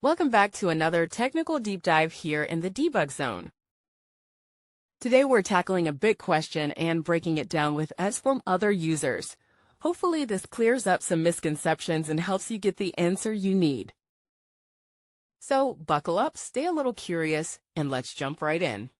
Welcome back to another technical deep dive here in the debug zone. Today we're tackling a big question and breaking it down with us from other users. Hopefully this clears up some misconceptions and helps you get the answer you need. So buckle up, stay a little curious, and let's jump right in.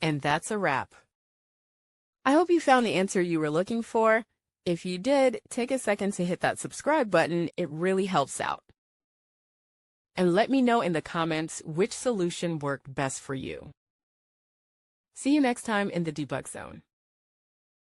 And that's a wrap. I hope you found the answer you were looking for. If you did, take a second to hit that subscribe button. It really helps out. And let me know in the comments which solution worked best for you. See you next time in the debug zone.